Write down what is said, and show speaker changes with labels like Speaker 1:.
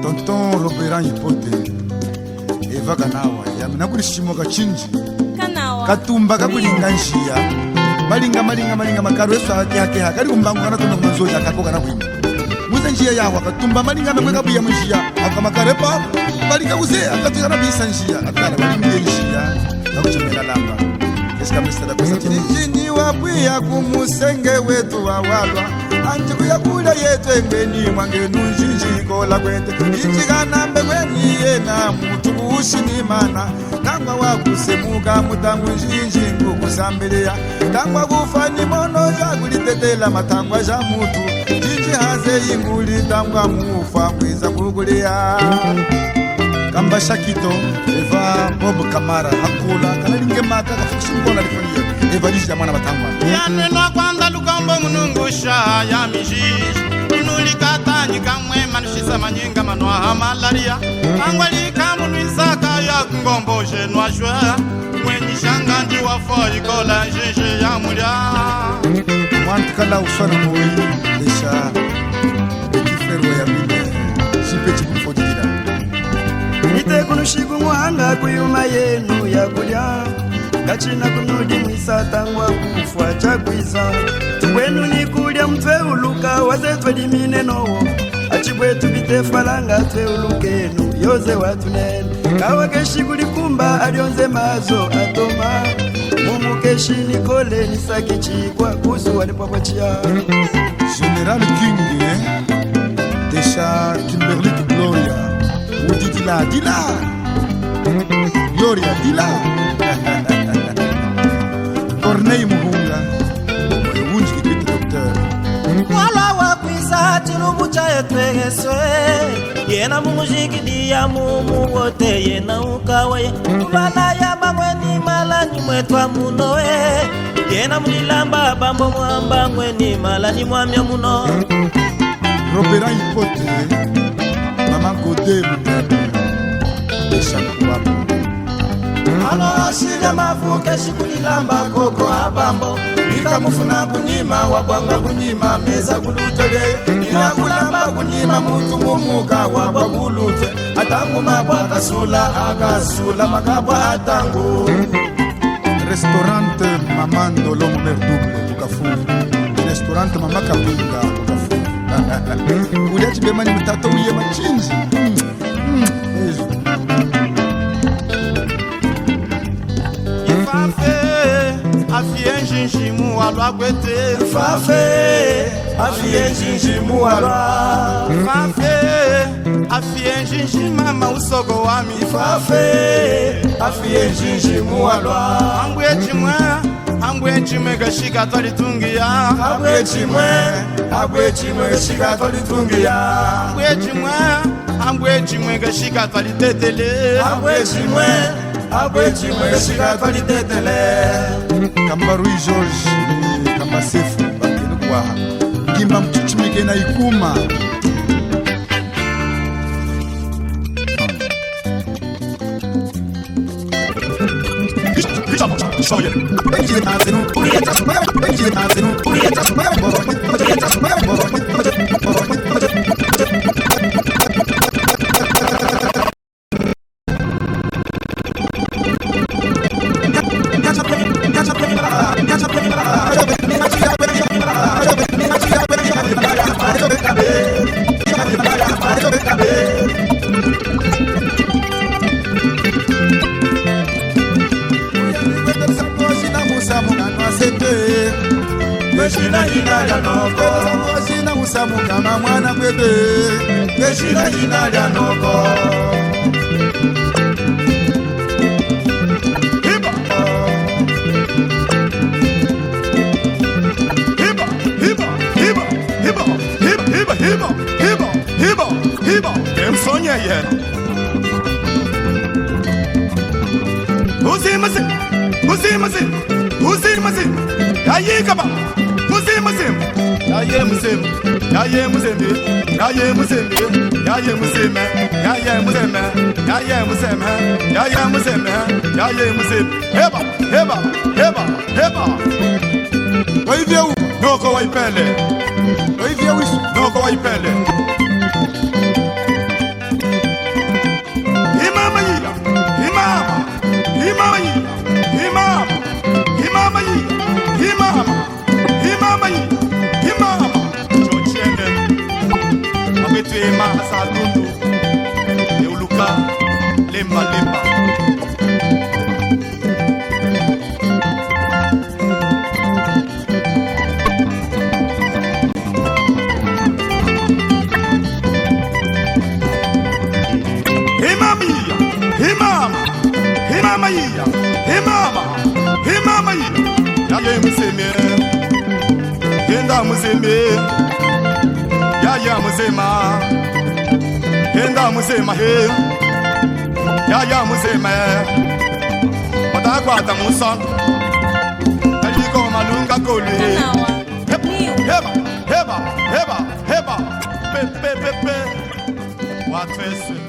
Speaker 1: tonton Robert Ipote eva kanawa yamina kulishimoka chinji
Speaker 2: kanawa
Speaker 1: katumba kakulinga njia malinga makaro yake kali kumbangu kana tuna kumanzoja kakoka na kwimba muza njia yawa katumba malinga memweka buya njia akamakarepa balika kuze akatikana bisa njia akala balimye njia akuchemela lamba eska mstara pesa chini wabwiya kumusenge wetu wawalwa anje kuyakula yetu embeni mwangenu njinjiko la kwete injikana mbekweni yena mutu kushimimana tangwa wakusemuka mutangu njinjingu kusambilia tangwa kufani mono jakulitetela matangwa ja mutu njinji haze inguli tangwa mufa kwiza kukulia kamba shakito eva bob kamara hakula kanalinge maka kafushingona lifanyia eva lisha mwana matangwa
Speaker 3: yanenwa kwanza lukambo munungusha ya mijiji inulikatani kamwe manushisa manyinga manwa malaria angwalika munwisaka ya ngombo jenwa jwa mwenye shangandi wafo ikola njiji ya mulya
Speaker 1: mwantikala usana mwe desha ekifero ya mine shipechi kufodira
Speaker 4: ite kunushiku mwanga kuyuma yenu ya kulya kachina kunudi mwisatangwa kufwa chakwiza tubwenu ni kulya mtwe uluka waze twelimine nowo achibwetu bitefalanga twe ulukenu yoze watunene kawa keshi kulikumba alionze mazo atoma mumukeshi nikole nisaki chikwa kusu walipwapochia
Speaker 1: General King desha Kimberly Gloria Udi dila Gloria dila Corneille Muhunga Wunji kipita docteur
Speaker 5: wala wakwisa chilubu cha etwegeswe yena mumujiki diya mumu wote yena ukawe tulana ya bamweni malani mwetwa munowe yena mulilamba bambo mwamba mweni malani mwamya muno
Speaker 1: Robert Ipote Mama Godé desha kuwapo
Speaker 5: ano ashiga mafuke shikulilamba koko abambo ikamufuna kunyima wabwanga kunyima meza kulutele inakulamba kunyima mutu mumuka wabwa kulute atangu mabwa akasula makabwa atangu
Speaker 1: Restaurant Maman Ndolo Mer Double Bukafu Restaurant Mama Kabinga Bukafu Uliachi bemani mtata uye machinzi
Speaker 3: afie njinjimu alwa kwete
Speaker 5: fafe afie njinjimu alwa
Speaker 3: fafe afie njinjima mausogo wami
Speaker 5: fafe afie njinjimu alwa
Speaker 3: ambwe chimwe gashika twalitungia
Speaker 5: abwe chimwe gashika twalitungia
Speaker 3: ambwe chimwe gashika twalitetele
Speaker 5: abwe chimwe gashika twalitetele
Speaker 1: Kamba Rui George Kamba Sefu bakenu kwa Kimba mchuchimike na ikuma Kama mwana kwete keshina jina lya noko
Speaker 3: hiba emsonyeye usimasi ayikaba usimasi yaye museme heba
Speaker 1: Waivia
Speaker 3: noko waipele
Speaker 1: Waivia wisu
Speaker 3: noko waipele lemba lemba. Himama iya, himama iya. Ya museme, henda museme. Ya musema, henda musema he. Ya musema. Watakwata musan. Kaliko malunga koli. Heba. Pe. Watfese.